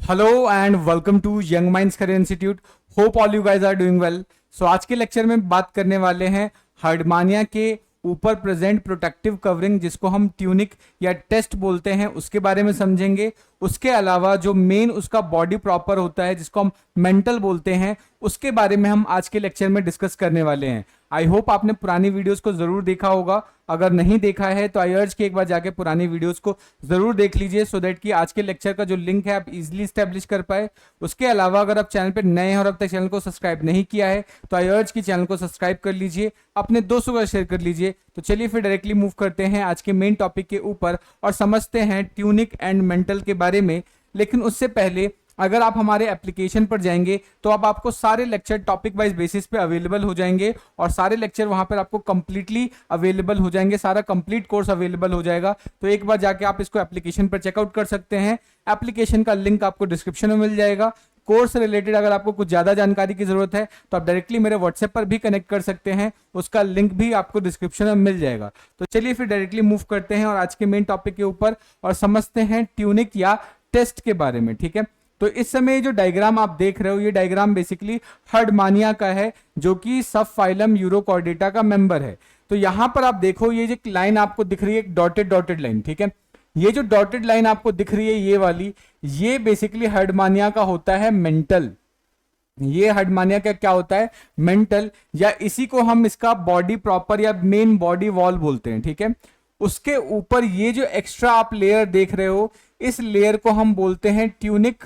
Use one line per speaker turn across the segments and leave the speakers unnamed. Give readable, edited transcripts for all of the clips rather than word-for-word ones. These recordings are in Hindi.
Hello and welcome to Young Minds career institute. Hope all you guys are doing well. So आज के लेक्चर में बात करने वाले हैं हर्डमानिया के ऊपर प्रेजेंट प्रोटेक्टिव कवरिंग, जिसको हम ट्यूनिक या टेस्ट बोलते हैं, उसके बारे में समझेंगे। उसके अलावा जो मेन उसका बॉडी प्रॉपर होता है, जिसको हम मेंटल बोलते हैं, उसके बारे में हम आज के लेक्चर में डिस्कस करने वाले हैं। आई होप आपने पुरानी वीडियोस को जरूर देखा होगा। अगर नहीं देखा है तो आई अर्ज कि एक बार जाके पुरानी वीडियोस को जरूर देख लीजिए, सो दैट कि आज के लेक्चर का जो लिंक है आप इजीली स्टैब्लिश कर पाए। उसके अलावा अगर आप चैनल पर नए हैं और अब तक चैनल को सब्सक्राइब नहीं किया है तो आई अर्ज कि चैनल को सब्सक्राइब कर लीजिए, अपने दोस्तों को शेयर कर लीजिए। तो चलिए फिर डायरेक्टली मूव करते हैं आज के मेन टॉपिक के ऊपर और समझते हैं ट्यूनिक एंड मेंटल के बारे में। लेकिन उससे पहले अगर आप हमारे एप्लीकेशन पर जाएंगे तो अब आपको सारे लेक्चर टॉपिक वाइज बेसिस पे अवेलेबल हो जाएंगे और सारे लेक्चर वहां पर आपको कंप्लीटली अवेलेबल हो जाएंगे, सारा कंप्लीट कोर्स अवेलेबल हो जाएगा। तो एक बार जाके आप इसको एप्लीकेशन पर चेकआउट कर सकते हैं। एप्लीकेशन का लिंक आपको डिस्क्रिप्शन में मिल जाएगा। कोर्स से रिलेटेड अगर आपको कुछ ज्यादा जानकारी की जरूरत है तो आप डायरेक्टली मेरे व्हाट्सएप पर भी कनेक्ट कर सकते हैं, उसका लिंक भी आपको डिस्क्रिप्शन में मिल जाएगा। तो चलिए फिर डायरेक्टली मूव करते हैं और आज के मेन टॉपिक के ऊपर और समझते हैं ट्यूनिक या टेस्ट के बारे में। ठीक है, तो इस समय जो डायग्राम आप देख रहे हो, ये डायग्राम बेसिकली हर्डमानिया का है, जो कि सब फाइलम यूरोकॉर्डेटा का मेंबर है। तो यहां पर आप देखो, ये जो लाइन आपको दिख रही है, एक डॉटेड डॉटेड लाइन। ठीक है, ये जो डॉटेड लाइन आपको दिख रही है, ये वाली, ये बेसिकली हर्डमानिया का होता है मेंटल। ये हर्डमानिया का क्या होता है? मेंटल, या इसी को हम इसका बॉडी प्रॉपर या मेन बॉडी वॉल बोलते हैं। ठीक है, उसके ऊपर ये जो एक्स्ट्रा आप लेयर देख रहे हो, इस लेयर को हम बोलते हैं ट्यूनिक,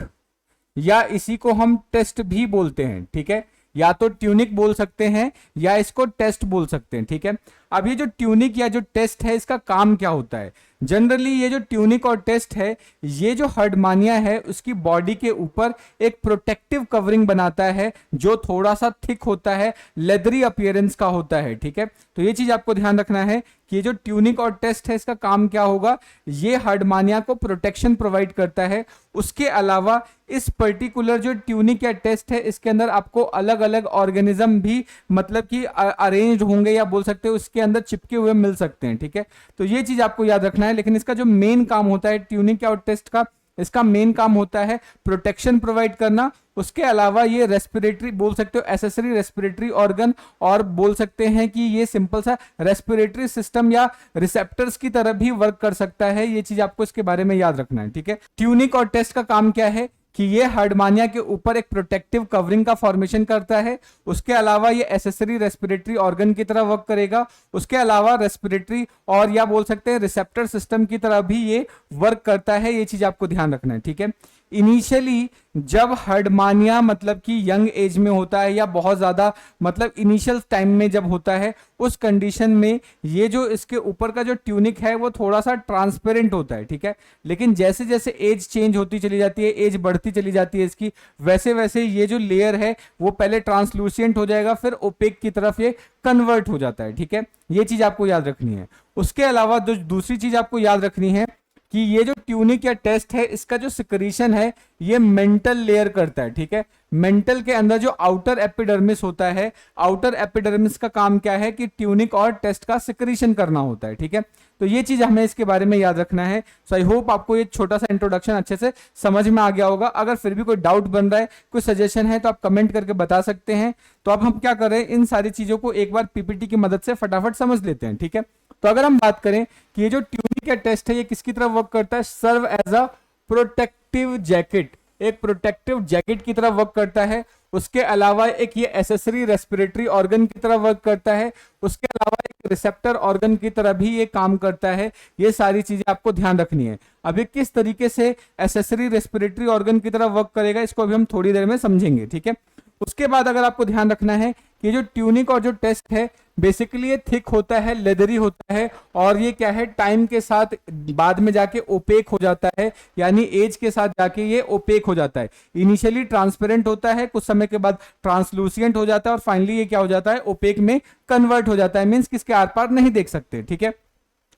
या इसी को हम टेस्ट भी बोलते हैं। ठीक है, या तो ट्यूनिक बोल सकते हैं या इसको टेस्ट बोल सकते हैं। ठीक है, अब ये जो ट्यूनिक या जो टेस्ट है, इसका काम क्या होता है? जनरली ये जो ट्यूनिक और टेस्ट है, ये जो हर्डमानिया है उसकी बॉडी के ऊपर एक प्रोटेक्टिव कवरिंग बनाता है, जो थोड़ा सा थिक होता है, लेदरी अपीयरेंस का होता है। ठीक है, तो ये चीज आपको ध्यान रखना है कि ये जो ट्यूनिक और टेस्ट है, इसका काम क्या होगा? ये हर्डमानिया को प्रोटेक्शन प्रोवाइड करता है। उसके अलावा इस पर्टिकुलर जो ट्यूनिक या टेस्ट है, इसके अंदर आपको अलग अलग ऑर्गेनिज्म भी मतलब कि अरेंज होंगे, या बोल सकते हो उसके अंदर चिपके हुए मिल सकते हैं। ठीक है, तो ये चीज आपको याद रखना है। लेकिन इसका जो मेन काम होता है ट्यूनिक और टेस्ट का, इसका मेन काम होता है प्रोटेक्शन प्रोवाइड करना। उसके अलावा ये रेस्पिरेटरी बोल सकते हो, एसेसरी रेस्पिरेटरी ऑर्गन, और बोल सकते हैं कि ये सिंपल सा रेस्पिरेटरी सिस्टम या रिसेप्टर्स की तरह भी वर्क कर सकता है। ये चीज आपको इसके बारे में याद रखना है। ठीक है, ट्यूनिक और टेस्ट का काम क्या है कि ये हर्डमानिया के ऊपर एक प्रोटेक्टिव कवरिंग का फॉर्मेशन करता है। उसके अलावा ये एसेसरी रेस्पिरेटरी ऑर्गन की तरह वर्क करेगा। उसके अलावा रेस्पिरेटरी और या बोल सकते हैं रिसेप्टर सिस्टम की तरह भी ये वर्क करता है। ये चीज आपको ध्यान रखना है। ठीक है, इनिशियली जब हर्डमानिया मतलब कि यंग एज में होता है, या बहुत ज्यादा मतलब इनिशियल टाइम में जब होता है, उस कंडीशन में ये जो इसके ऊपर का जो ट्यूनिक है वो थोड़ा सा ट्रांसपेरेंट होता है। ठीक है, लेकिन जैसे जैसे एज चेंज होती चली जाती है, एज बढ़ती चली जाती है इसकी, वैसे वैसे ये जो लेयर है वो पहले ट्रांसलूसेंट हो जाएगा, फिर ओपेक की तरफ ये कन्वर्ट हो जाता है। ठीक है, ये चीज आपको याद रखनी है। उसके अलावा दूसरी चीज आपको याद रखनी है कि ये जो ट्यूनिक या टेस्ट है, इसका जो सिक्रीशन है ये मेंटल लेयर करता है। ठीक है, मेंटल के अंदर जो आउटर एपिडर्मिस होता है, आउटर एपिडर्मिस का काम क्या है कि ट्यूनिक और टेस्ट का सिक्रीशन करना होता है। ठीक है, तो ये चीज हमें इसके बारे में याद रखना है। सो आई होप आपको ये छोटा सा इंट्रोडक्शन अच्छे से समझ में आ गया होगा। अगर फिर भी कोई डाउट बन रहा है, कोई सजेशन है, तो आप कमेंट करके बता सकते हैं। तो अब हम क्या कर रहे हैं, इन सारी चीजों को एक बार पीपीटी की मदद से फटाफट समझ लेते हैं। ठीक है, तो अगर हम बात करें कि ये जो ट्यूनिक या टेस्ट है, ये किसकी तरह वर्क करता है? Serve as a protective jacket, एक प्रोटेक्टिव जैकेट की तरह वर्क करता है। उसके अलावा एक ये एसेसरी रेस्पिरेटरी ऑर्गन की तरह वर्क करता है। उसके अलावा एक रिसेप्टर ऑर्गन की तरह भी ये काम करता है। ये सारी चीजें आपको ध्यान रखनी है। अभी किस तरीके से एसेसरी रेस्पिरेटरी ऑर्गन की तरह वर्क करेगा, इसको अभी हम थोड़ी देर में समझेंगे। ठीक है, उसके बाद अगर आपको ध्यान रखना है कि जो ट्यूनिक और जो टेस्ट है, बेसिकली ये थिक होता है, लेदरी होता है, और ये क्या है, टाइम के साथ बाद में जाके ओपेक हो जाता है, यानी एज के साथ जाके ये ओपेक हो जाता है। इनिशियली ट्रांसपेरेंट होता है, कुछ समय के बाद ट्रांसलूसिएंट हो जाता है, और फाइनली ये क्या हो जाता है, ओपेक में कन्वर्ट हो जाता है। मींस किसके आर पार नहीं देख सकते। ठीक है,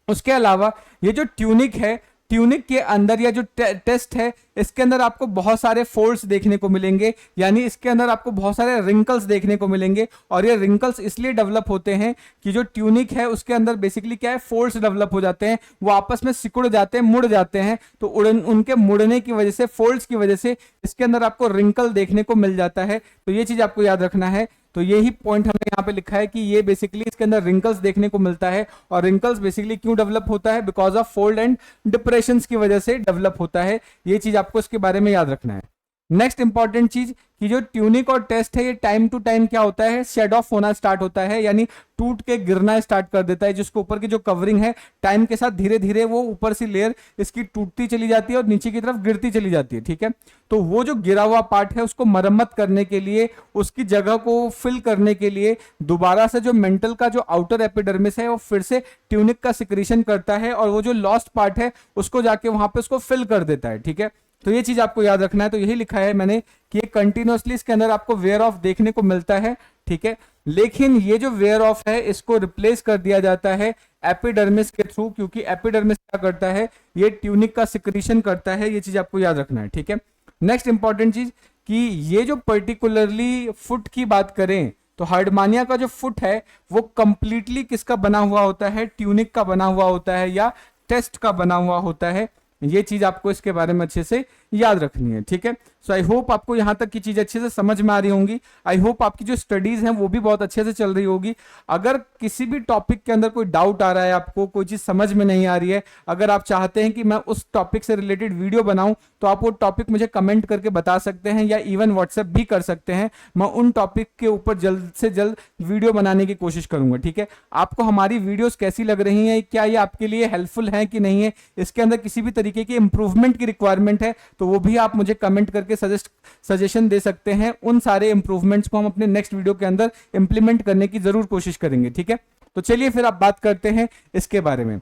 उसके अलावा ये जो ट्यूनिक है, ट्यूनिक के अंदर या जो टेस्ट है इसके अंदर आपको बहुत सारे फोल्ड्स देखने को मिलेंगे, यानी इसके अंदर आपको बहुत सारे रिंकल्स देखने को मिलेंगे। और ये रिंकल्स इसलिए डेवलप होते हैं कि जो ट्यूनिक है उसके अंदर बेसिकली क्या है, फोल्ड्स डेवलप हो जाते हैं, वो आपस में सिकुड़ जाते हैं, मुड़ जाते हैं। तो उनके मुड़ने की वजह से, फोल्ड्स की वजह से इसके अंदर आपको रिंकल देखने को मिल जाता है। तो ये चीज आपको याद रखना है। तो यही पॉइंट हमने यहाँ पे लिखा है कि ये बेसिकली इसके अंदर रिंकल्स देखने को मिलता है। और रिंकल्स बेसिकली क्यों डेवलप होता है, because of fold and depressions की वजह से डेवलप होता है। ये चीज आपको इसके बारे में याद रखना है। नेक्स्ट इंपॉर्टेंट चीज कि जो ट्यूनिक और टेस्ट है ये टाइम टू टाइम क्या होता है, शेड ऑफ होना स्टार्ट होता है, यानी टूट के गिरना स्टार्ट कर देता है। जिसको ऊपर की जो कवरिंग है टाइम के साथ धीरे धीरे वो ऊपर से लेयर इसकी टूटती चली जाती है और नीचे की तरफ गिरती चली जाती है। ठीक है, तो वो जो गिरा हुआ पार्ट है उसको मरम्मत करने के लिए, उसकी जगह को फिल करने के लिए दोबारा से जो मेंटल का जो आउटर एपिडर्मिस है वो फिर से ट्यूनिक का सिक्रीशन करता है और वो जो लॉस्ट पार्ट है उसको जाके वहां पे उसको फिल कर देता है। ठीक है, तो ये चीज आपको याद रखना है। तो यही लिखा है मैंने कि ये कंटिन्यूअसली इसके अंदर आपको वेयर ऑफ देखने को मिलता है। ठीक है, लेकिन ये जो वेयर ऑफ है इसको रिप्लेस कर दिया जाता है एपिडर्मिस के थ्रू, क्योंकि एपिडर्मिस क्या करता है, ये ट्यूनिक का सिक्रीशन करता है। ये चीज आपको याद रखना है। ठीक है, नेक्स्ट इंपॉर्टेंट चीज कि ये जो पर्टिकुलरली फुट की बात करें तो हार्डमानिया का जो फुट है वो कंप्लीटली किसका बना हुआ होता है, ट्यूनिक का बना हुआ होता है या टेस्ट का बना हुआ होता है। ये चीज आपको इसके बारे में अच्छे से याद रखनी है। ठीक है, सो आई होप आपको यहां तक की चीज अच्छे से समझ में आ रही होंगी। आई होप आपकी जो स्टडीज हैं वो भी बहुत अच्छे से चल रही होगी। अगर किसी भी टॉपिक के अंदर कोई डाउट आ रहा है, आपको कोई चीज समझ में नहीं आ रही है, अगर आप चाहते हैं कि मैं उस टॉपिक से रिलेटेड वीडियो बनाऊं तो आप वो टॉपिक मुझे कमेंट करके बता सकते हैं या इवन व्हाट्सएप भी कर सकते हैं। मैं उन टॉपिक के ऊपर जल्द से जल्द वीडियो बनाने की कोशिश करूंगा। ठीक है, आपको हमारी वीडियोस कैसी लग रही हैं, क्या ये आपके लिए हेल्पफुल है कि नहीं है, इसके अंदर किसी भी तरीके की इंप्रूवमेंट की रिक्वायरमेंट है तो वो भी आप मुझे कमेंट करके सजेशन दे सकते हैं। उन सारे इंप्रूवमेंट्स को हम अपने नेक्स्ट वीडियो के अंदर इंप्लीमेंट करने की जरूर कोशिश करेंगे। ठीक है, तो चलिए फिर आप बात करते हैं इसके बारे में।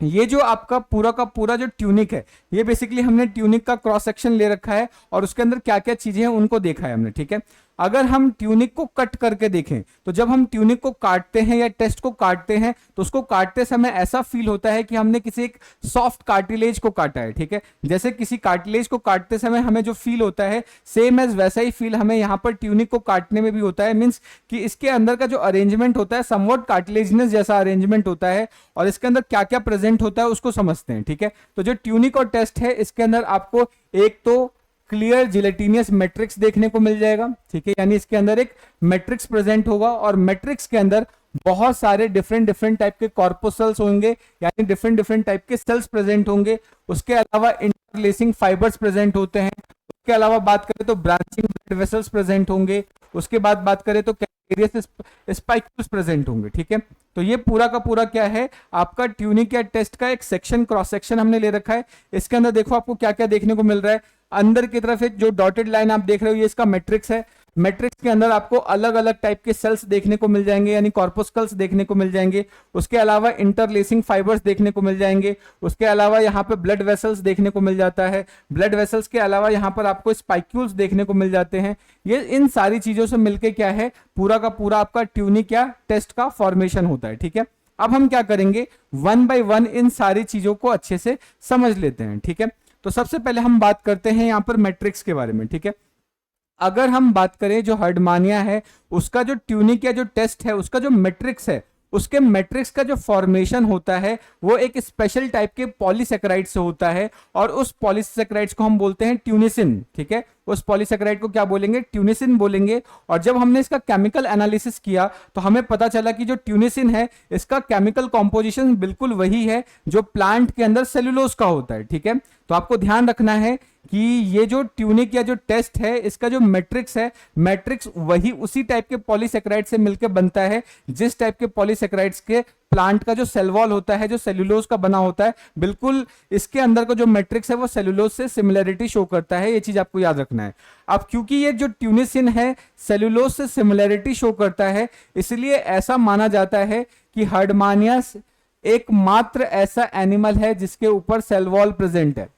ये जो आपका पूरा का पूरा जो ट्यूनिक है, ये बेसिकली हमने ट्यूनिक का क्रॉस सेक्शन ले रखा है और उसके अंदर क्या क्या चीजें हैं उनको देखा है हमने। ठीक है, अगर हम ट्यूनिक को कट करके देखें तो जब हम ट्यूनिक को काटते हैं या टेस्ट को काटते हैं तो उसको काटते समय ऐसा फील होता है कि हमने किसी एक सॉफ्ट कार्टिलेज को काटा है। ठीक है, जैसे किसी कार्टिलेज को काटते समय हमें जो फील होता है सेम एज वैसा ही फील हमें यहाँ पर ट्यूनिक को काटने में भी होता है। मींस कि इसके अंदर का जो अरेंजमेंट होता है समवॉट कार्टिलेजिनस जैसा अरेंजमेंट होता है और इसके अंदर क्या क्या प्रेजेंट होता है उसको समझते हैं। ठीक है, तो जो ट्यूनिक और टेस्ट है इसके अंदर आपको एक तो क्लियर जिलेटिनियस मैट्रिक्स देखने को मिल जाएगा। ठीक है, यानी इसके अंदर एक मैट्रिक्स प्रेजेंट होगा और मैट्रिक्स के अंदर बहुत सारे डिफरेंट टाइप के कॉर्पोसेल्स होंगे, यानी डिफरेंट टाइप के सेल्स प्रेजेंट होंगे। उसके अलावा इंटरलेसिंग फाइबर्स प्रेजेंट होते हैं। उसके अलावा बात करें तो ब्रांचिंग ब्लड वेसल्स प्रेजेंट होंगे। उसके बाद बात करें तो कैरियस स्पाइक्यूल्स प्रेजेंट होंगे। ठीक है, तो ये पूरा का पूरा क्या है, आपका ट्यूनिक या टेस्ट का एक सेक्शन, क्रॉस सेक्शन हमने ले रखा है। इसके अंदर देखो आपको क्या क्या देखने को मिल रहा है। अंदर की तरफ एक जो डॉटेड लाइन आप देख रहे हो ये इसका मैट्रिक्स है। मैट्रिक्स के अंदर आपको अलग अलग टाइप के सेल्स देखने को मिल जाएंगे, यानी कॉर्पोस्कल्स देखने को मिल जाएंगे। उसके अलावा इंटरलेसिंग फाइबर्स देखने को मिल जाएंगे। उसके अलावा यहाँ पे ब्लड वेसल्स देखने को मिल जाता है। ब्लड वेसल्स के अलावा यहाँ पर आपको स्पाइक्यूल्स देखने को मिल जाते हैं। ये इन सारी चीजों से मिलकर क्या है, पूरा का पूरा आपका ट्यूनिक या टेस्ट का फॉर्मेशन होता है। ठीक है, अब हम क्या करेंगे, वन बाय वन इन सारी चीजों को अच्छे से समझ लेते हैं। ठीक है, तो सबसे पहले हम बात करते हैं यहां पर मैट्रिक्स के बारे में। ठीक है, अगर हम बात करें जो हार्डमानिया है उसका जो ट्यूनिक या जो टेस्ट है उसका जो मैट्रिक्स है, उसके मैट्रिक्स का जो फॉर्मेशन होता है वो एक स्पेशल टाइप के पॉलीसेकेराइड से होता है और उस पॉलीसेकेराइड्स को हम बोलते हैं ट्यूनिसिन। ठीक है, उस पॉलीसेकेराइड को क्या बोलेंगे, ट्यूनिसिन बोलेंगे। और जब हमने इसका केमिकल एनालिसिस किया तो हमें पता चला कि जो ट्यूनिसिन है इसका केमिकल कॉम्पोजिशन बिल्कुल वही है जो प्लांट के अंदर सेलुलोज का होता है। ठीक है, तो आपको ध्यान रखना है कि ये जो ट्यूनिक या जो टेस्ट है इसका जो मैट्रिक्स है, मैट्रिक्स वही उसी टाइप के पॉलीसेकेराइड से मिलकर बनता है जिस टाइप के पॉलीसेकेराइड्स के प्लांट का जो सेल वॉल होता है जो सेलुलोज का बना होता है, बिल्कुल इसके अंदर का जो मैट्रिक्स है वो सेलुलोज से सिमिलरिटी शो करता है। ये चीज आपको याद रखना है। अब क्योंकि ये जो ट्यूनिसिन है सेलुलोज से सिमिलरिटी शो करता है, इसलिए ऐसा माना जाता है कि हार्डमानिया एकमात्र ऐसा एनिमल है जिसके ऊपर सेल वॉल प्रेजेंट है।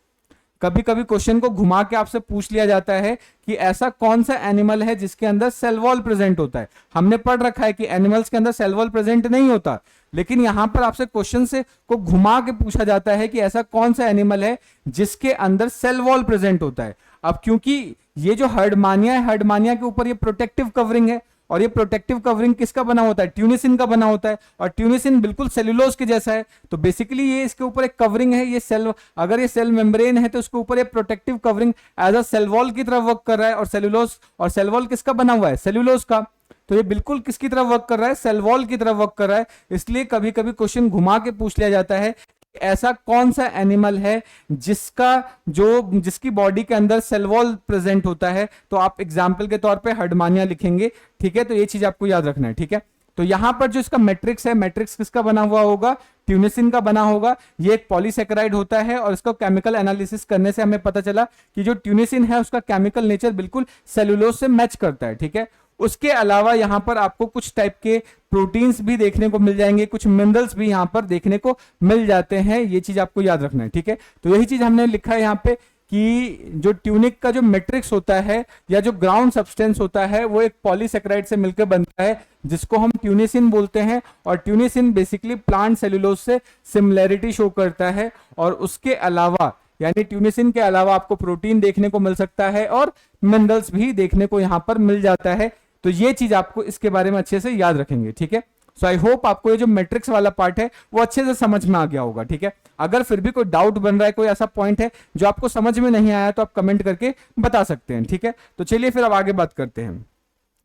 कभी कभी क्वेश्चन को घुमा के आपसे पूछ लिया जाता है कि ऐसा कौन सा एनिमल है जिसके अंदर सेल वॉल प्रेजेंट होता है। हमने पढ़ रखा है कि एनिमल्स के अंदर सेल वॉल प्रेजेंट नहीं होता, लेकिन यहां पर आपसे क्वेश्चन से को घुमा के पूछा जाता है कि ऐसा कौन सा एनिमल है जिसके अंदर सेल वॉल प्रेजेंट होता है। अब क्योंकि ये जो हर्डमानिया है, हर्डमानिया के ऊपर ये प्रोटेक्टिव कवरिंग है, और ये प्रोटेक्टिव कवरिंग किसका बना होता है? ट्यूनिसिन का बना होता है, और ट्यूनिसिन बिल्कुल सेलुलोज के जैसा है। तो बेसिकली ये इसके ऊपर एक कवरिंग है, ये सेल, अगर ये सेल मेम्ब्रेन है तो उसके ऊपर ये protective covering as a cell wall की तरह वर्क कर रहा है। और सेलुलोज, और सेल वॉल किसका बना हुआ है? सेलुलोज का। तो ये बिल्कुल किसकी तरह वर्क कर रहा है? सेल वॉल की तरह वर्क कर रहा है। इसलिए कभी कभी क्वेश्चन घुमा के पूछ लिया जाता है ऐसा कौन सा एनिमल है जिसकी बॉडी के अंदर सेल वॉल प्रेजेंट होता है। तो आप एग्जाम्पल के तौर पे हर्डमानिया लिखेंगे, ठीक है। तो ये चीज आपको याद रखना है, ठीक है। तो यहां पर जो इसका मैट्रिक्स है, मैट्रिक्स किसका बना हुआ होगा? ट्यूनिसिन का बना होगा। ये एक पॉलीसेकेराइड होता है, और इसका केमिकल एनालिसिस करने से हमें पता चला कि जो ट्यूनिसिन है उसका केमिकल नेचर बिल्कुल सेलुलोज से मैच करता है, ठीक है। उसके अलावा यहां पर आपको कुछ टाइप के प्रोटीन्स भी देखने को मिल जाएंगे, कुछ मिनरल्स भी यहां पर देखने को मिल जाते हैं। ये चीज आपको याद रखना है, ठीक है। तो यही चीज हमने लिखा है यहां पे कि जो ट्यूनिक का जो मैट्रिक्स होता है या जो ग्राउंड सब्सटेंस होता है वो एक पॉलीसेकेराइड से मिलकर बनता है, जिसको हम ट्यूनिसिन बोलते हैं। और ट्यूनिसिन बेसिकली प्लांट सेलुलोज से सिमिलैरिटी शो करता है। और उसके अलावा, यानी ट्यूनिसिन के अलावा आपको प्रोटीन देखने को मिल सकता है और मिनरल्स भी देखने को यहां पर मिल जाता है। तो ये चीज आपको इसके बारे में अच्छे से याद रखेंगे, ठीक है। सो आई होप आपको ये जो मैट्रिक्स वाला पार्ट है वो अच्छे से समझ में आ गया होगा, ठीक है। अगर फिर भी कोई डाउट बन रहा है, कोई ऐसा पॉइंट है जो आपको समझ में नहीं आया, तो आप कमेंट करके बता सकते हैं, ठीक है। तो चलिए फिर अब आगे बात करते हैं।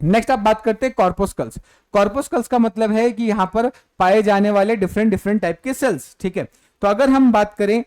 नेक्स्ट आप बात करते हैं कॉर्पोस्कल्स। कॉर्पोस्कल्स का मतलब है कि यहां पर पाए जाने वाले डिफरेंट डिफरेंट टाइप के सेल्स, ठीक है। तो अगर हम बात करें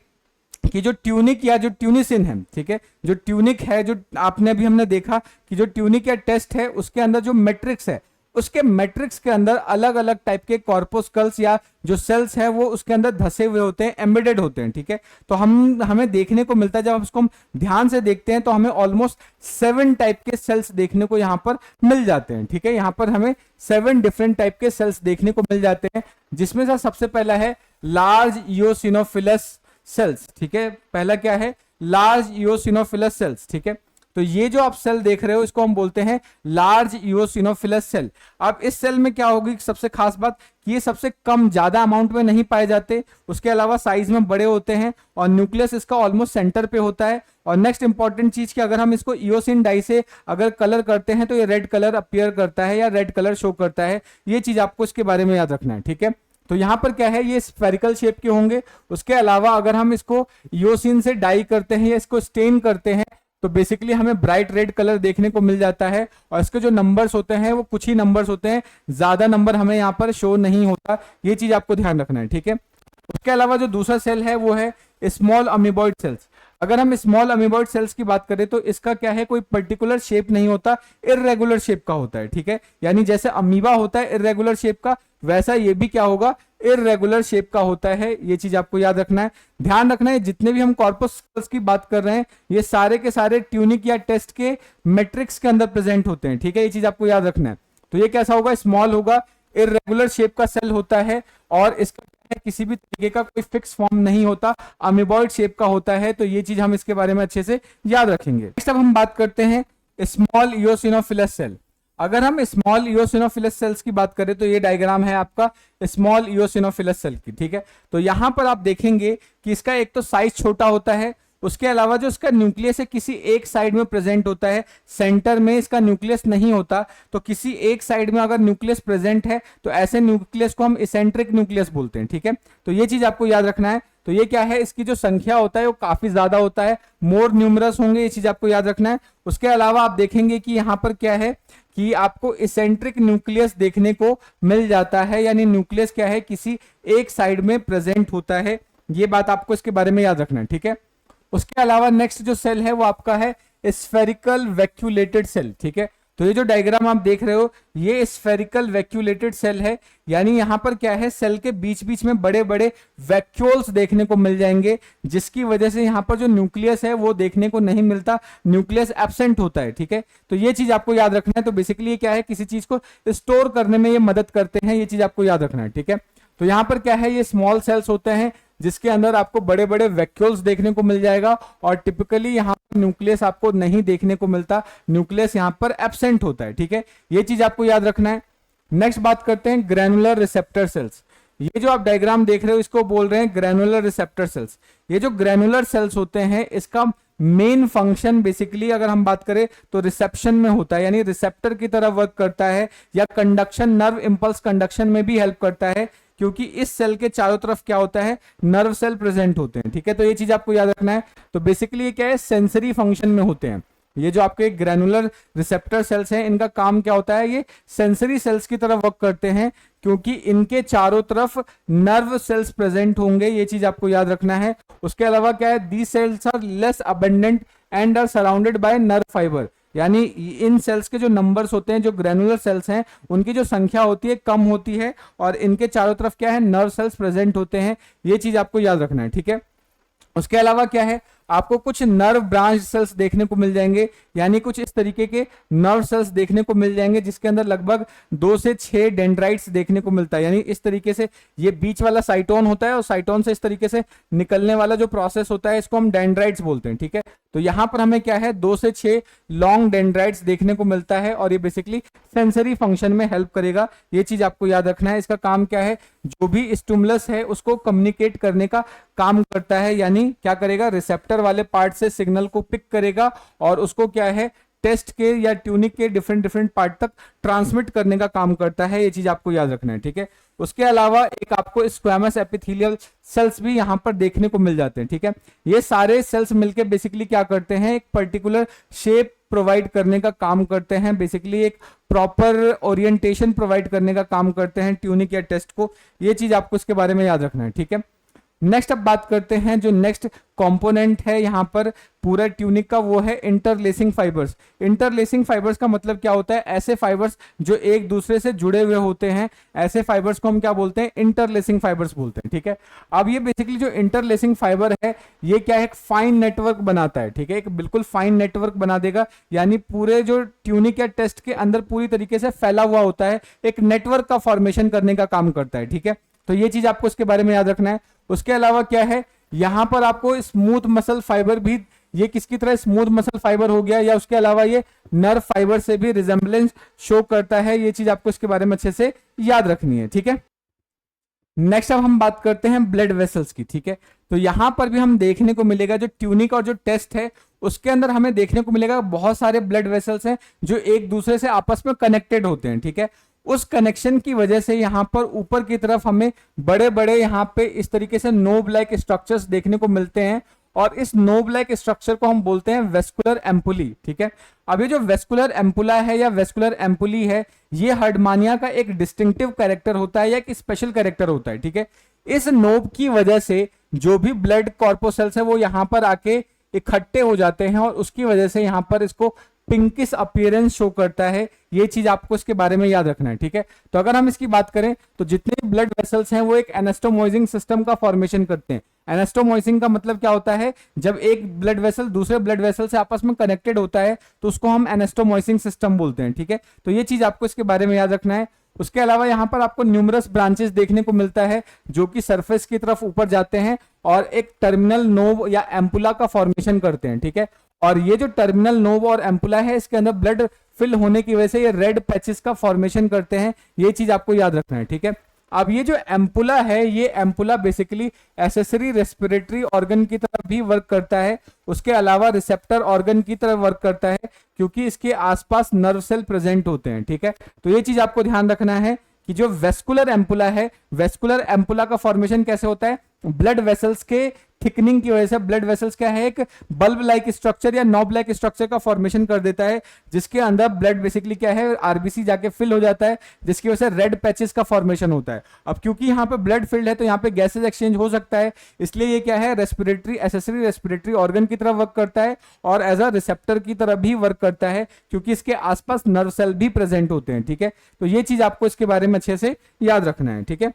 कि जो ट्यूनिक या जो ट्यूनिसिन है, ठीक है, जो ट्यूनिक है, जो आपने अभी हमने देखा कि जो ट्यूनिक या टेस्ट है उसके अंदर जो मैट्रिक्स है, उसके मैट्रिक्स के अंदर अलग अलग टाइप के कॉर्पोस्कल्स या जो सेल्स है वो उसके अंदर धसे हुए होते हैं, एम्बेडेड होते हैं, ठीक है। तो हमें देखने को मिलता है, जब उसको हम ध्यान से देखते हैं तो हमें ऑलमोस्ट 7 टाइप के सेल्स देखने को यहाँ पर मिल जाते हैं, ठीक है। यहाँ पर हमें 7 डिफरेंट टाइप के सेल्स देखने को मिल जाते हैं, जिसमें से सबसे पहला है लार्ज इओसिनोफिलस सेल्स, ठीक है। पहला क्या है? लार्ज इओसिनोफिलस सेल्स, ठीक है। तो ये जो आप सेल देख रहे हो इसको हम बोलते हैं लार्ज इओसिनोफिलस सेल। अब इस सेल में क्या होगी सबसे खास बात कि ये सबसे कम, ज्यादा अमाउंट में नहीं पाए जाते, उसके अलावा साइज में बड़े होते हैं और न्यूक्लियस इसका ऑलमोस्ट सेंटर पे होता है। और नेक्स्ट इंपॉर्टेंट चीज कि अगर हम इसको इओसिन डाई से अगर कलर करते हैं तो ये रेड कलर अपीयर करता है या रेड कलर शो करता है। ये चीज आपको इसके बारे में याद रखना है, ठीक है। तो यहां पर क्या है, ये स्फेरिकल शेप के होंगे। उसके अलावा अगर हम इसको इओसिन से डाई करते हैं या इसको स्टेन करते हैं तो बेसिकली हमें ब्राइट रेड कलर देखने को मिल जाता है। और इसके जो नंबर्स होते हैं वो कुछ ही नंबर्स होते हैं, ज्यादा नंबर हमें यहाँ पर शो नहीं होता। ये चीज आपको ध्यान रखना है, ठीक है। उसके अलावा जो दूसरा सेल है वो है स्मॉल अमीबॉइड सेल्स। अगर हम स्मॉल अमीबॉइड सेल्स की बात करें तो इसका क्या है, कोई पर्टिकुलर शेप नहीं होता, इररेगुलर शेप का होता है, ठीक है। यानी जैसे अमीबा होता है इररेगुलर शेप का, वैसा ये भी क्या होगा, इररेगुलर शेप का होता है। ये चीज आपको याद रखना है, ध्यान रखना है। जितने भी हम कॉर्पोस्कल्स की बात कर रहे हैं ये सारे के सारे ट्यूनिक या टेस्ट के मैट्रिक्स के अंदर प्रेजेंट होते हैं, ठीक है। ये चीज आपको याद रखना है। तो ये कैसा होगा, स्मॉल होगा, इररेगुलर शेप का सेल होता है और इसका किसी भी तरीके का कोई फिक्स फॉर्म नहीं होता, अमीबॉइड शेप का होता है। तो ये चीज हम इसके बारे में अच्छे से याद रखेंगे। नेक्स्ट अब हम बात करते हैं स्मॉल इओसिनोफिलस सेल। अगर हम स्मॉल इओसिनोफिलस सेल्स की बात करें तो ये डायग्राम है आपका स्मॉल इओसिनोफिलस सेल की, ठीक है। तो यहां पर आप देखेंगे कि इसका एक तो साइज छोटा होता है, उसके अलावा जो इसका न्यूक्लियस है किसी एक साइड में प्रेजेंट होता है, सेंटर में इसका न्यूक्लियस नहीं होता। तो किसी एक साइड में अगर न्यूक्लियस प्रेजेंट है तो ऐसे न्यूक्लियस को हम इसेंट्रिक न्यूक्लियस बोलते हैं, ठीक है। तो ये चीज आपको याद रखना है। तो ये क्या है, इसकी जो संख्या होता है वो काफी ज्यादा होता है, मोर न्यूमरस होंगे, ये चीज आपको याद रखना है। उसके अलावा आप देखेंगे कि यहाँ पर क्या है कि आपको इसेंट्रिक न्यूक्लियस देखने को मिल जाता है, यानी न्यूक्लियस क्या है, किसी एक साइड में प्रेजेंट होता है। ये बात आपको इसके बारे में याद रखना है, ठीक है। उसके अलावा नेक्स्ट जो सेल है वो आपका है स्फेरिकल वैक्यूलेटेड सेल, ठीक है। तो ये जो डायग्राम आप देख रहे हो ये स्फेरिकल वैक्यूलेटेड सेल है, यानी यहां पर क्या है, सेल के बीच बीच में बड़े बड़े वैक्यूल्स देखने को मिल जाएंगे, जिसकी वजह से यहां पर जो न्यूक्लियस है वो देखने को नहीं मिलता, न्यूक्लियस एब्सेंट होता है, ठीक है। तो ये चीज आपको याद रखना है। तो बेसिकली ये क्या है, किसी चीज को स्टोर करने में ये मदद करते हैं, ये चीज आपको याद रखना है, ठीक है। तो यहां पर क्या है, ये स्मॉल सेल्स होते हैं जिसके अंदर आपको बड़े बड़े वैक्यूल्स देखने को मिल जाएगा और टिपिकली यहाँ पर न्यूक्लियस आपको नहीं देखने को मिलता, न्यूक्लियस यहाँ पर एब्सेंट होता है। ठीक है, ये चीज आपको याद रखना है। नेक्स्ट बात करते हैं ग्रैनुलर रिसेप्टर सेल्स। ये जो आप डायग्राम देख रहे हो इसको बोल रहे हैं ग्रैनुलर रिसेप्टर सेल्स। ये जो ग्रैनुलर सेल्स होते हैं इसका मेन फंक्शन बेसिकली अगर हम बात करें तो रिसेप्शन में होता है, यानी रिसेप्टर की तरह वर्क करता है, या कंडक्शन, नर्व इंपल्स कंडक्शन में भी हेल्प करता है, क्योंकि इस सेल के चारों तरफ क्या होता है, नर्व सेल प्रेजेंट होते हैं। ठीक है, तो ये चीज आपको याद रखना है। तो बेसिकली ये क्या है, सेंसरी फंक्शन में होते हैं। ये जो आपके ग्रैनुलर रिसेप्टर सेल्स हैं इनका काम क्या होता है, ये सेंसरी सेल्स की तरह वर्क करते हैं, क्योंकि इनके चारों तरफ नर्व सेल्स प्रेजेंट होंगे, ये चीज आपको याद रखना है। उसके अलावा क्या है, the cells are less abundant and are surrounded by nerve fiber, यानी इन सेल्स के जो नंबर्स होते हैं, जो ग्रैनुलर सेल्स हैं उनकी जो संख्या होती है कम होती है, और इनके चारों तरफ क्या है, नर्व सेल्स प्रेजेंट होते हैं, ये चीज आपको याद रखना है। ठीक है, उसके अलावा क्या है, आपको कुछ नर्व ब्रांच सेल्स देखने को मिल जाएंगे, यानी कुछ इस तरीके के नर्व सेल्स देखने को मिल जाएंगे, जिसके अंदर लगभग 2 से 6 डेंड्राइट्स देखने को मिलता है। यानी इस तरीके से ये बीच वाला साइटोन होता है और साइटोन से इस तरीके से निकलने वाला जो प्रोसेस होता है इसको हम डेंड्राइट्स बोलते हैं। ठीक है, तो यहां पर हमें क्या है, 2 से 6 लॉन्ग डेंड्राइट्स देखने को मिलता है, और ये बेसिकली सेंसरी फंक्शन में हेल्प करेगा, ये चीज आपको याद रखना है। इसका काम क्या है, जो भी स्टिमुलस है उसको कम्युनिकेट करने का काम करता है, यानी क्या करेगा, रिसेप्टर वाले पार्ट से सिग्नल को पिक करेगा और उसको क्या है, टेस्ट के या ट्यूनिक के डिफरेंट डिफरेंट पार्ट तक ट्रांसमिट करने का काम करता है, ये चीज आपको याद रखना है। ठीक है, उसके अलावा एक आपको स्क्वैमस एपिथेलियल सेल्स भी यहां पर देखने को मिल जाते हैं। ठीक है, ये सारे सेल्स मिलकर बेसिकली क्या करते हैं, एक पर्टिकुलर शेप प्रोवाइड करने का काम करते हैं, बेसिकली एक प्रॉपर ओरिएंटेशन प्रोवाइड करने का काम करते हैं ट्यूनिक या टेस्ट को, ये चीज आपको इसके बारे में याद रखना है। ठीक है, नेक्स्ट अब बात करते हैं जो नेक्स्ट कंपोनेंट है यहाँ पर पूरा ट्यूनिक का, वो है इंटरलेसिंग फाइबर्स। इंटरलेसिंग फाइबर्स का मतलब क्या होता है, ऐसे फाइबर्स जो एक दूसरे से जुड़े हुए होते हैं, ऐसे फाइबर्स को हम क्या बोलते हैं, इंटरलेसिंग फाइबर्स बोलते हैं। ठीक है, अब ये बेसिकली जो इंटरलेसिंग फाइबर है ये क्या है, एक फाइन नेटवर्क बनाता है। ठीक है, एक बिल्कुल फाइन नेटवर्क बना देगा, यानी पूरे जो ट्यूनिक या टेस्ट के अंदर पूरी तरीके से फैला हुआ होता है, एक नेटवर्क का फॉर्मेशन करने का काम करता है। ठीक है, तो ये चीज आपको इसके बारे में याद रखना है। उसके अलावा क्या है, यहां पर आपको स्मूथ मसल फाइबर भी, ये किसकी तरह स्मूथ मसल फाइबर हो गया, या उसके अलावा ये नर्व फाइबर से भी रिजेंबलेंस शो करता है, ये चीज आपको इसके बारे में अच्छे से याद रखनी है। ठीक है, नेक्स्ट अब हम बात करते हैं ब्लड वेसल्स की। ठीक है, तो यहां पर भी हम देखने को मिलेगा जो ट्यूनिक और जो टेस्ट है उसके अंदर हमें देखने को मिलेगा बहुत सारे ब्लड वेसल्स हैं जो एक दूसरे से आपस में कनेक्टेड होते हैं। ठीक है, उस कनेक्शन की वजह से यहां पर ऊपर की तरफ हमें बड़े बड़े यहां पे इस तरीके से नोब लाइक स्ट्रक्चर्स देखने को मिलते हैं, और इस नोब लाइक स्ट्रक्चर को हम बोलते हैं वेस्कुलर एम्पुली। ठीक है, अब ये जो वेस्कुलर एम्पुला है या वेस्कुलर एम्पुली है, ये हर्डमानिया का एक डिस्टिंक्टिव कैरेक्टर होता है या एक स्पेशल कैरेक्टर होता है। ठीक है, इस नोब की वजह से जो भी ब्लड कॉर्पोसेल्स है वो यहां पर आके इकट्ठे हो जाते हैं, और उसकी वजह से यहां पर इसको पिंकिश अपीयरेंस शो करता है, ये चीज आपको इसके बारे में याद रखना है। ठीक है, तो अगर हम इसकी बात करें तो जितने ब्लड वेसल्स हैं वो एक एनास्टोमोइजिंग सिस्टम का फॉर्मेशन करते हैं। एनास्टोमोइजिंग का मतलब क्या होता है, जब एक ब्लड वेसल दूसरे ब्लड वेसल से आपस में कनेक्टेड होता है तो उसको हम एनास्टोमोइजिंग सिस्टम बोलते हैं। ठीक है, तो ये चीज आपको इसके बारे में याद रखना है। उसके अलावा यहां पर आपको न्यूमरस ब्रांचेस देखने को मिलता है जो कि सरफेस की तरफ ऊपर जाते हैं और एक टर्मिनल नोब या एम्पुला का फॉर्मेशन करते हैं। ठीक है, और ये जो टर्मिनल नोब और एम्पुला है इसके अंदर ब्लड फिल होने की वजह से ये रेड पैचेस का फॉर्मेशन करते हैं, ये चीज आपको याद रखना है। ठीक है, अब ये जो एम्पुला है, ये ampulla basically accessory respiratory organ की तरह भी वर्क करता है, उसके अलावा रिसेप्टर ऑर्गन की तरह वर्क करता है, क्योंकि इसके आसपास नर्व सेल प्रेजेंट होते हैं। ठीक है, तो ये चीज आपको ध्यान रखना है कि जो वेस्कुलर एम्पुला है, वेस्कुलर एम्पुला का फॉर्मेशन कैसे होता है, ब्लड वेसल्स के थिकनिंग की वजह से ब्लड वेसल्स क्या है, एक बल्ब लाइक स्ट्रक्चर या नॉब लाइक स्ट्रक्चर का फॉर्मेशन कर देता है, जिसके अंदर ब्लड बेसिकली क्या है, आरबीसी जाके फिल हो जाता है, जिसकी वजह से रेड पैचेस का फॉर्मेशन होता है। अब क्योंकि यहाँ पे ब्लड फिल्ड है तो यहाँ पे गैसेज एक्सचेंज हो सकता है, इसलिए ये क्या है, रेस्पिरेटरी एसेसरी रेस्पिरेटरी ऑर्गन की तरह वर्क करता है और एज अ रिसेप्टर की तरह भी वर्क करता है, क्योंकि इसके आसपास नर्व सेल भी प्रेजेंट होते हैं। ठीक है, तो ये चीज आपको इसके बारे में अच्छे से याद रखना है। ठीक है,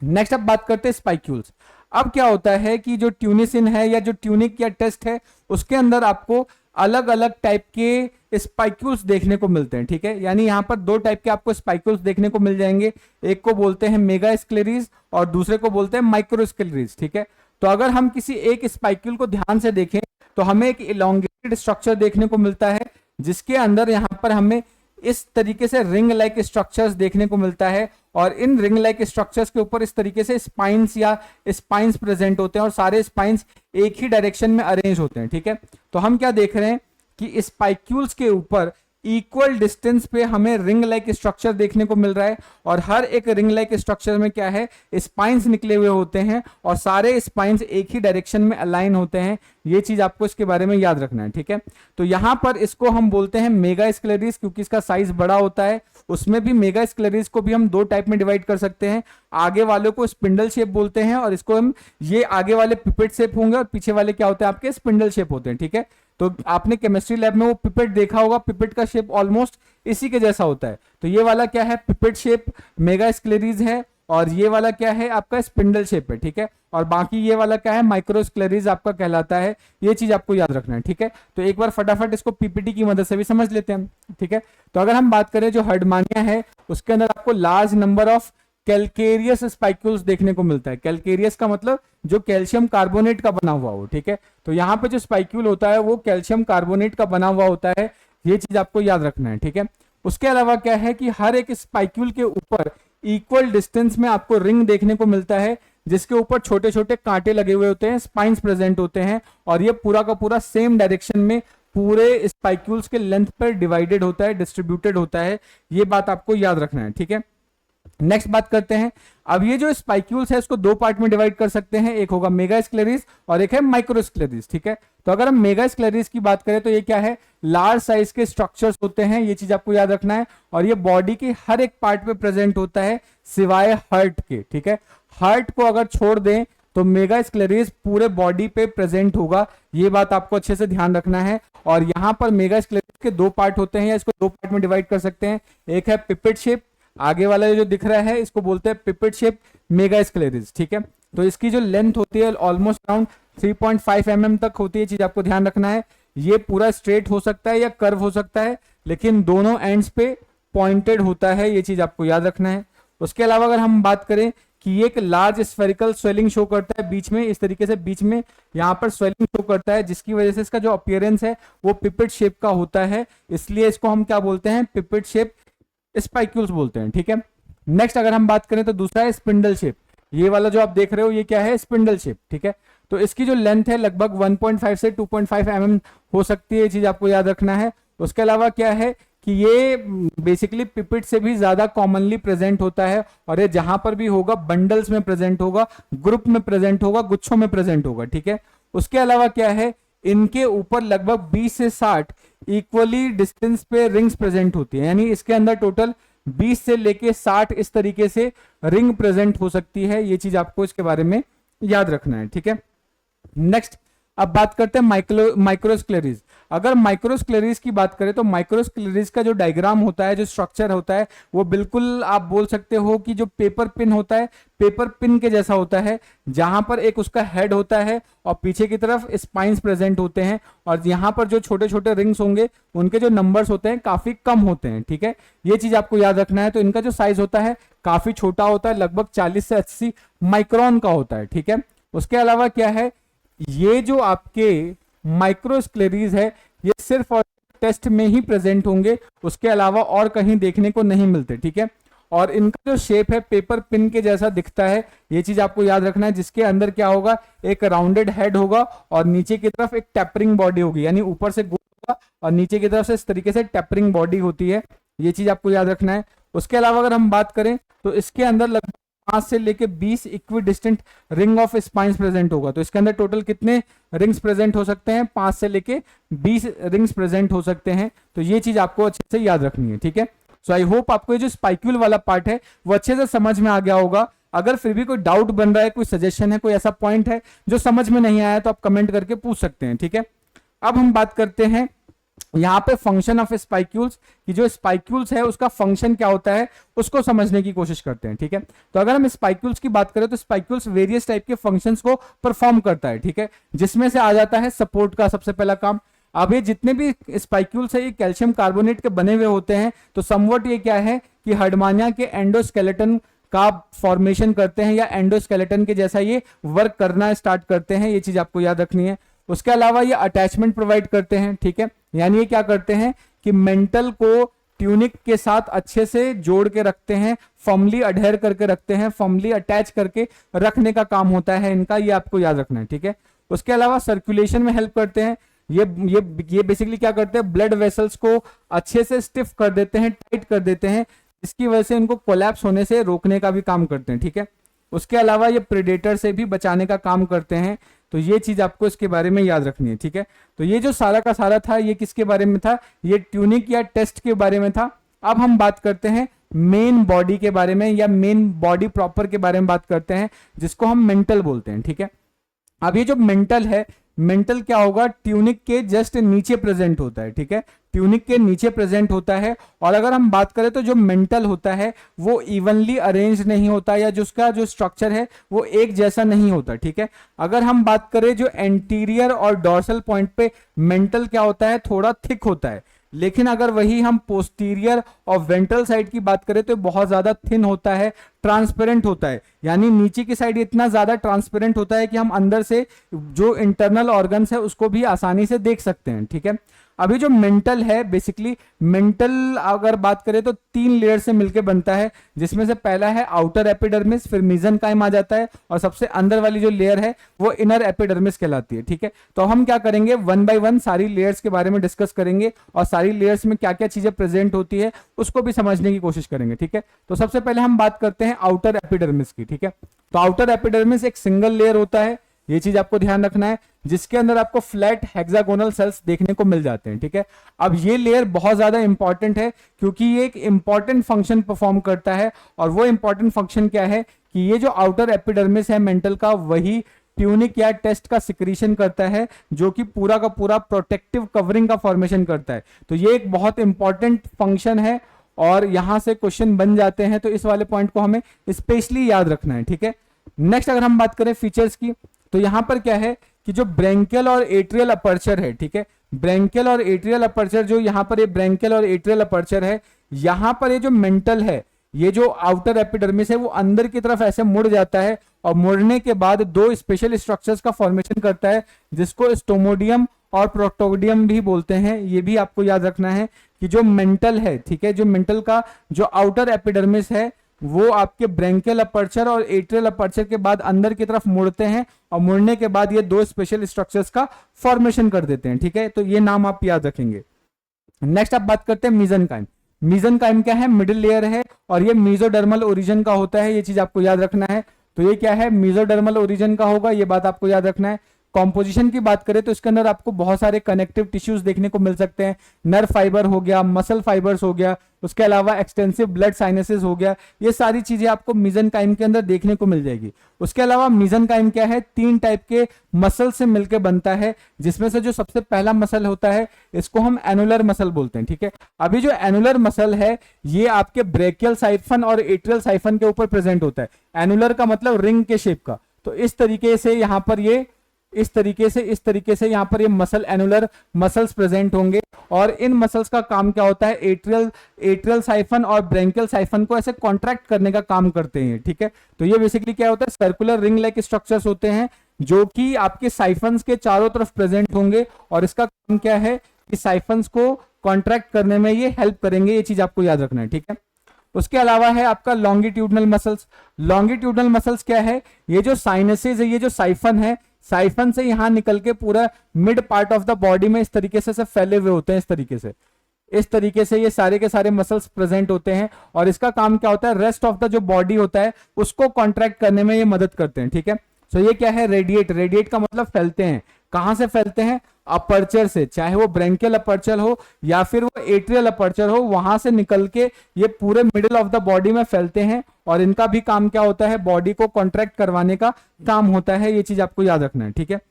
नेक्स्ट अब बात करते हैं स्पाइक्यूल्स। अब क्या होता है कि जो ट्यूनिसिन है या जो ट्यूनिक या टेस्ट है उसके अंदर आपको अलग अलग टाइप के स्पाइक्यूल्स देखने को मिलते हैं, ठीक है। यानी यहाँ पर दो टाइप के आपको स्पाइक्यूल्स देखने को मिल जाएंगे, एक को बोलते हैं मेगा स्क्लेरीज और दूसरे को बोलते हैं माइक्रो स्क्लेरीज, ठीक है। तो अगर हम किसी एक स्पाइक्यूल को ध्यान से देखें तो हमें एक इलोंगेटेड स्ट्रक्चर देखने को मिलता है, जिसके अंदर यहाँ पर हमें इस तरीके से रिंग लाइक स्ट्रक्चर्स देखने को मिलता है, और इन रिंग लाइक स्ट्रक्चर्स के ऊपर इस तरीके से स्पाइंस या स्पाइंस प्रेजेंट होते हैं, और सारे स्पाइंस एक ही डायरेक्शन में अरेंज होते हैं, ठीक है। तो हम क्या देख रहे हैं कि स्पाइक्यूल्स के ऊपर इक्वल डिस्टेंस पे हमें रिंग लाइक स्ट्रक्चर देखने को मिल रहा है, और हर एक रिंग लाइक स्ट्रक्चर में क्या है, स्पाइंस निकले हुए होते हैं, और सारे स्पाइंस एक ही डायरेक्शन में अलाइन होते हैं। ये चीज आपको इसके बारे में याद रखना है, ठीक है। तो यहां पर इसको हम बोलते हैं मेगा स्क्लेरीज, क्योंकि इसका साइज बड़ा होता है। उसमें भी मेगा स्क्लेरीज को भी हम दो टाइप में डिवाइड कर सकते हैं, आगे वालों को स्पिंडल शेप बोलते हैं, और इसको हम, ये आगे वाले पिपेट शेप होंगे और पीछे वाले क्या होते हैं आपके स्पिंडल शेप होते हैं, ठीक है। तो आपने केमिस्ट्री लैब में वो पिपेट देखा होगा, पिपेट का शेप ऑलमोस्ट इसी के जैसा होता है। तो ये वाला क्या है, पिपेट शेप मेगा स्क्लेरीज है, और ये वाला क्या है आपका स्पिंडल शेप है, ठीक है। और बाकी ये वाला क्या है, माइक्रो स्क्लेरीज आपका कहलाता है। ये चीज आपको याद रखना है, ठीक है। तो एक बार फटाफट इसको पीपीटी की मदद से भी समझ लेते हैं, ठीक है। तो अगर हम बात करें जो हर्डमानिया है, उसके अंदर आपको large number of calcareous spicules देखने को मिलता है। कैलकेरियस का मतलब जो कैल्शियम कार्बोनेट का बना हुआ हो, ठीक है। तो यहाँ पे जो स्पाइक्यूल होता है वो कैल्शियम कार्बोनेट का बना हुआ होता है, ये चीज आपको याद रखना है, ठीक है। उसके अलावा क्या है कि हर एक स्पाइक्यूल के ऊपर इक्वल डिस्टेंस में आपको रिंग देखने को मिलता है, जिसके ऊपर छोटे छोटे कांटे लगे हुए होते हैं, स्पाइंस प्रेजेंट होते हैं, और ये पूरा का पूरा सेम डायरेक्शन में पूरे स्पाइक्यूल्स के लेंथ पर डिवाइडेड होता है, डिस्ट्रीब्यूटेड होता है। ये बात आपको याद रखना है, ठीक है। नेक्स्ट बात करते हैं, अब ये जो स्पाइक्यूल्स है इसको दो पार्ट में डिवाइड कर सकते हैं, एक होगा मेगा स्क्लेरीज और एक है माइक्रो स्क्लेरीज, ठीक है। तो अगर हम मेगा स्क्लेरीज की बात करें तो ये क्या है, लार्ज साइज के स्ट्रक्चर्स होते हैं, ये चीज आपको याद रखना है, और ये बॉडी के हर एक पार्ट पे प्रेजेंट होता है सिवाय हार्ट के, ठीक है। हार्ट को अगर छोड़ दें तो मेगा स्क्लेरीज पूरे बॉडी पे प्रेजेंट होगा, ये बात आपको अच्छे से ध्यान रखना है। और यहाँ पर मेगा स्क्लेरीज के दो पार्ट होते हैं, या इसको दो पार्ट में डिवाइड कर सकते हैं, एक है पिपेट शेप, आगे वाला जो दिख रहा है इसको बोलते हैं पिपेट शेप मेगा स्क्लेरीज, ठीक है। तो इसकी जो लेंथ होती है ऑलमोस्ट अराउंड 3.5 mm तक होती है, चीज आपको ध्यान रखना है। ये पूरा स्ट्रेट हो सकता है या कर्व हो सकता है, लेकिन दोनों एंड्स पे पॉइंटेड होता है, ये चीज आपको याद रखना है। उसके अलावा अगर हम बात करें कि ये एक लार्ज स्फेरिकल स्वेलिंग शो करता है बीच में, इस तरीके से बीच में यहाँ पर स्वेलिंग शो करता है, जिसकी वजह से इसका जो अपीयरेंस है वो पिपेट शेप का होता है, इसलिए इसको हम क्या बोलते हैं, पिपेट शेप स्पाइक्यूल्स बोलते हैं, ठीक है। नेक्स्ट अगर हम बात करें तो दूसरा है स्पिंडल शेप, ये वाला जो आप देख रहे हो ये क्या है, स्पिंडल शेप, ठीक है। तो इसकी जो लेंथ है लगभग 1.5 से 2.5 mm हो सकती है, ये चीज आपको याद रखना है। उसके अलावा क्या है कि ये बेसिकली पिपेट से भी ज्यादा कॉमनली प्रेजेंट होता है, और ये जहां पर भी होगा बंडल्स में प्रेजेंट होगा, ग्रुप में प्रेजेंट होगा, गुच्छों में प्रेजेंट होगा, ठीक है। उसके अलावा क्या है, इनके ऊपर लगभग 20 से 60 इक्वली डिस्टेंस पे रिंग्स प्रेजेंट होती है, यानी इसके अंदर टोटल 20 से लेके 60 इस तरीके से रिंग प्रेजेंट हो सकती है, ये चीज आपको इसके बारे में याद रखना है, ठीक है। नेक्स्ट अब बात करते हैं माइक्रोस्क्लेरीज। अगर माइक्रोस्क्लेरीज की बात करें तो माइक्रोस्क्लेरीज का जो डायग्राम होता है, जो स्ट्रक्चर होता है, वो बिल्कुल आप बोल सकते हो कि जो पेपर पिन होता है, पेपर पिन के जैसा होता है, जहां पर एक उसका हेड होता है और पीछे की तरफ स्पाइंस प्रेजेंट होते हैं, और यहाँ पर जो छोटे छोटे रिंग्स होंगे उनके जो नंबर्स होते हैं काफी कम होते हैं, ठीक है। ये चीज आपको याद रखना है। तो इनका जो साइज होता है काफी छोटा होता है, लगभग 40 से 80 माइक्रोन का होता है, ठीक है। उसके अलावा क्या है, ये जो आपके माइक्रोस्क्लेरीज है ये सिर्फ और टेस्ट में ही प्रेजेंट होंगे, उसके अलावा और कहीं देखने को नहीं मिलते, ठीक है। और इनका जो शेप है पेपर पिन के जैसा दिखता है, ये चीज आपको याद रखना है, जिसके अंदर क्या होगा, एक राउंडेड हेड होगा और नीचे की तरफ एक टेपरिंग बॉडी होगी, यानी ऊपर से गोल होगा और नीचे की तरफ से इस तरीके से टेपरिंग बॉडी होती है, ये चीज आपको याद रखना है। उसके अलावा अगर हम बात करें तो इसके अंदर लगभग 5 से लेके 20 equidistant ring of spines present होगा। तो इसके अंदर टोटल कितने रिंग्स प्रेजेंट हो सकते हैं, 5 से लेके 20 रिंग्स प्रेजेंट हो सकते हैं। तो ये चीज आपको अच्छे से याद रखनी है, ठीक है। सो आई होप आपको ये जो स्पाइक्यूल वाला पार्ट है वो अच्छे से समझ में आ गया होगा। अगर फिर भी कोई डाउट बन रहा है, कोई सजेशन है, कोई ऐसा पॉइंट है जो समझ में नहीं आया, तो आप कमेंट करके पूछ सकते हैं, ठीक है। अब हम बात करते हैं यहाँ पे फंक्शन ऑफ स्पाइक्यूल्स की, जो स्पाइक्यूल्स है उसका फंक्शन क्या होता है उसको समझने की कोशिश करते हैं, ठीक है। तो अगर हम स्पाइक्यूल्स की बात करें तो स्पाइक्यूल्स वेरियस टाइप के फंक्शंस को परफॉर्म करता है, ठीक है, जिसमें से आ जाता है सपोर्ट का सबसे पहला काम। अब ये जितने भी स्पाइक्यूल्स है ये कैल्शियम कार्बोनेट के बने हुए होते हैं, तो समवट ये क्या है कि हर्डमानिया के एंडोस्केलेटन का फॉर्मेशन करते हैं या एंडोस्केलेटन के जैसा ये वर्क करना स्टार्ट करते हैं, ये चीज आपको याद रखनी है। उसके अलावा ये अटैचमेंट प्रोवाइड करते हैं, ठीक है, यानी ये क्या करते हैं कि मेंटल को ट्यूनिक के साथ अच्छे से जोड़ के रखते हैं, फर्मली अडेयर करके रखते हैं, फर्मली अटैच करके रखने का काम होता है इनका, ये आपको याद रखना है, ठीक है। उसके अलावा सर्कुलेशन में हेल्प करते हैं, ये बेसिकली क्या करते हैं, ब्लड वेसल्स को अच्छे से स्टिफ कर देते हैं, टाइट कर देते हैं, इसकी वजह से इनको कोलैप्स होने से रोकने का भी काम करते हैं, ठीक है। उसके अलावा ये प्रेडेटर से भी बचाने का काम करते हैं, तो ये चीज आपको इसके बारे में याद रखनी है, ठीक है। तो ये जो सारा का सारा था ये किसके बारे में था, ये ट्यूनिक या टेस्ट के बारे में था। अब हम बात करते हैं मेन बॉडी के बारे में या मेन बॉडी प्रॉपर के बारे में बात करते हैं, जिसको हम मेंटल बोलते हैं, ठीक है। अब ये जो मेंटल है, मेंटल क्या होगा, ट्यूनिक के जस्ट नीचे प्रेजेंट होता है, ठीक है, ट्यूनिक के नीचे प्रेजेंट होता है। और अगर हम बात करें तो जो मेंटल होता है वो इवनली अरेंज नहीं होता, या जो उसका जो स्ट्रक्चर है वो एक जैसा नहीं होता, ठीक है। अगर हम बात करें जो एंटीरियर और डोर्सल पॉइंट पे मेंटल क्या होता है, थोड़ा थिक होता है, लेकिन अगर वही हम पोस्टीरियर और वेंट्रल साइड की बात करें तो बहुत ज्यादा थिन होता है, ट्रांसपेरेंट होता है, यानी नीचे की साइड इतना ज्यादा ट्रांसपेरेंट होता है कि हम अंदर से जो इंटरनल ऑर्गन्स है उसको भी आसानी से देख सकते हैं, ठीक है। अभी जो मेंटल है, बेसिकली मेंटल अगर बात करें तो 3 लेयर से मिलकर बनता है, जिसमें से पहला है आउटर एपिडर्मिस, फिर मेसेनकाइम आ जाता है, और सबसे अंदर वाली जो लेयर है वो इनर एपिडर्मिस कहलाती है, ठीक है। तो हम क्या करेंगे, 1 बाय 1 सारी लेयर्स के बारे में डिस्कस करेंगे, और सारी लेयर्स में क्या क्या चीजें प्रेजेंट होती है उसको भी समझने की कोशिश करेंगे, ठीक है। तो सबसे पहले हम बात करते हैं आउटर एपिडर्मिस की, ठीक है। तो आउटर एपिडर्मिस एक सिंगल लेयर होता है, ये चीज आपको ध्यान रखना है, जिसके अंदर आपको फ्लैट हेक्सागोनल सेल्स देखने को मिल जाते हैं, ठीक है। अब ये लेयर बहुत ज्यादा इंपॉर्टेंट है, क्योंकि ये एक इंपॉर्टेंट फंक्शन परफॉर्म करता है, और वो इंपॉर्टेंट फंक्शन क्या है कि ये जो आउटर एपिडर्मिस है मेंटल का, वही ट्यूनिक या टेस्ट का सिक्रीशन करता है, जो कि पूरा का पूरा प्रोटेक्टिव कवरिंग का फॉर्मेशन करता है। तो ये एक बहुत इंपॉर्टेंट फंक्शन है, और यहां से क्वेश्चन बन जाते हैं, तो इस वाले पॉइंट को हमें स्पेशली याद रखना है, ठीक है। नेक्स्ट अगर हम बात करें फीचर्स की, तो यहां पर क्या है कि जो ब्रेंकियल और एट्रियल अपर्चर है, ठीक है, ब्रेंकियल और एट्रियल अपर्चर, जो यहां पर ये ब्रेंकियल और एट्रियल अपर्चर है, यहां पर ये जो मेंटल है, ये जो आउटर एपिडर्मिस है वो अंदर की तरफ ऐसे मुड़ जाता है, और मुड़ने के बाद 2 स्पेशल स्ट्रक्चर्स का फॉर्मेशन करता है, जिसको स्टोमोडियम और प्रोटोडियम भी बोलते हैं। ये भी आपको याद रखना है कि जो मेंटल है, ठीक है, जो मेंटल का जो आउटर एपिडर्मिस है वो आपके ब्रेंकियल अपर्चर और एट्रियल अपर्चर के बाद अंदर की तरफ मुड़ते हैं, और मुड़ने के बाद ये 2 स्पेशल स्ट्रक्चर्स का फॉर्मेशन कर देते हैं, ठीक है। तो ये नाम आप याद रखेंगे। नेक्स्ट आप बात करते हैं मेसेनकाइम। मेसेनकाइम क्या है, मिडिल लेयर है, और ये मेसोडर्मल ओरिजिन का होता है, ये चीज आपको याद रखना है। तो ये क्या है, मेसोडर्मल ओरिजिन का होगा, ये बात आपको याद रखना है। कॉम्पोजिशन की बात करें तो इसके अंदर आपको बहुत सारे कनेक्टिव टिश्यूज देखने को मिल सकते हैं, नर्व फाइबर हो गया, मसल फाइबर्स हो गया, उसके अलावा एक्सटेंसिव ब्लड साइनसेस हो गया, ये सारी चीजें आपको मेसेनकाइम के अंदर देखने को मिल जाएगी। उसके अलावा मेसेनकाइम क्या है, 3 टाइप के मसल से मिलकर बनता है, जिसमें से जो सबसे पहला मसल होता है इसको हम एनुलर मसल बोलते हैं, ठीक है। अभी जो एनुलर मसल है ये आपके ब्रेकियल साइफन और एट्रियल साइफन के ऊपर प्रेजेंट होता है। एनुलर का मतलब रिंग के शेप का, तो इस तरीके से यहाँ पर ये इस तरीके से यहाँ पर ये मसल एनुलर मसल्स प्रेजेंट होंगे, और इन मसल्स का काम क्या होता है, एट्रियल साइफन और ब्रेंकियल साइफन को ऐसे कॉन्ट्रैक्ट करने का काम करते हैं, ठीक है। तो ये बेसिकली क्या होता है, सर्कुलर रिंग लाइक स्ट्रक्चर्स होते हैं, जो कि आपके साइफन्स के चारों तरफ प्रेजेंट होंगे, और इसका काम क्या है कि साइफन्स को कॉन्ट्रैक्ट करने में ये हेल्प करेंगे, ये चीज आपको याद रखना है, ठीक है। उसके अलावा है आपका लॉन्गिट्यूडनल मसल्स। लॉन्गिट्यूडनल मसल्स क्या है, ये जो साइनसेस है, ये जो साइफन है, साइफन से यहां निकल के पूरा mid part of the body में इस तरीके से फैले हुए होते हैं, इस तरीके से ये सारे के सारे मसल्स प्रेजेंट होते हैं, और इसका काम क्या होता है, रेस्ट ऑफ द जो बॉडी होता है उसको कॉन्ट्रैक्ट करने में ये मदद करते हैं, ठीक है। सो ये क्या है, रेडिएट का मतलब फैलते हैं। कहां से फैलते हैं, अपर्चर से, चाहे वो ब्रेंकियल अपर्चर हो या फिर वो एट्रियल अपर्चर हो, वहां से निकल के ये पूरे मिडिल ऑफ द बॉडी में फैलते हैं, और इनका भी काम क्या होता है, बॉडी को कॉन्ट्रैक्ट करवाने का काम होता है, ये चीज आपको याद रखना है, ठीक है।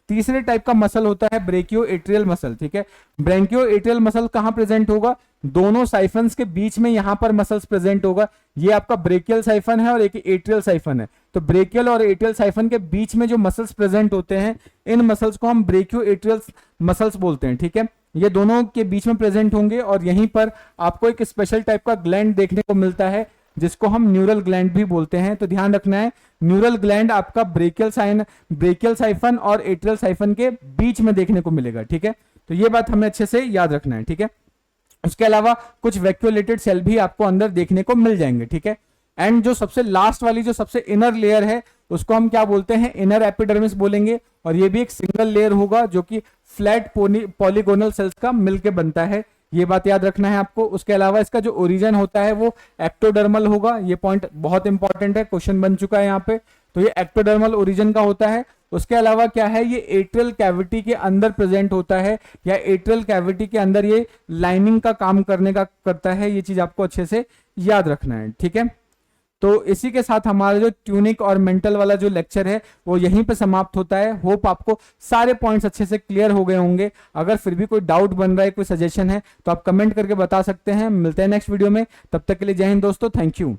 तीसरे टाइप का मसल होता है ब्रेकियो एट्रियल मसल, ठीक है। ब्रेंकियो एट्रियल मसल कहां प्रेजेंट होगा, दोनों साइफन्स के बीच में यहां पर मसल्स प्रेजेंट होगा। ये आपका ब्रेकियल साइफन है और एक एट्रियल साइफन है। तो ब्रेकियल और एट्रियल साइफन के बीच में जो मसल्स प्रेजेंट होते हैं, इन मसल्स को हम ब्रेकियो एट्रियल मसल्स बोलते हैं। ठीक है, ये दोनों के बीच में प्रेजेंट होंगे और यहीं पर आपको एक स्पेशल टाइप का ग्लैंड देखने को मिलता है जिसको हम न्यूरल ग्लैंड भी बोलते हैं। तो ध्यान रखना है, न्यूरल ग्लैंड आपका ब्रेकियल साइफन और एट्रियल साइफन के बीच में देखने को मिलेगा। ठीक है, तो ये बात हमें अच्छे से याद रखना है। ठीक है, उसके अलावा कुछ वैक्यूलेटेड सेल भी आपको अंदर देखने को मिल जाएंगे। ठीक है, एंड जो सबसे लास्ट वाली जो सबसे इनर लेयर है उसको हम क्या बोलते हैं, इनर एपिडर्मिस बोलेंगे। और ये भी एक सिंगल लेयर होगा जो कि फ्लैट पॉलीगोनल सेल्स का मिलकर बनता है। ये बात याद रखना है आपको। उसके अलावा इसका जो ओरिजिन होता है वो एक्टोडर्मल होगा। ये पॉइंट बहुत इंपॉर्टेंट है, क्वेश्चन बन चुका है यहाँ पे। तो ये एक्टोडर्मल ओरिजिन का होता है। उसके अलावा क्या है, ये एट्रियल कैविटी के अंदर प्रेजेंट होता है या एट्रियल कैविटी के अंदर ये लाइनिंग का काम करता है। ये चीज आपको अच्छे से याद रखना है। ठीक है, तो इसी के साथ हमारा जो ट्यूनिक और मेंटल वाला जो लेक्चर है वो यहीं पे समाप्त होता है। होप आपको सारे पॉइंट्स अच्छे से क्लियर हो गए होंगे। अगर फिर भी कोई डाउट बन रहा है, कोई सजेशन है तो आप कमेंट करके बता सकते हैं। मिलते हैं नेक्स्ट वीडियो में, तब तक के लिए जय हिंद दोस्तों, थैंक यू।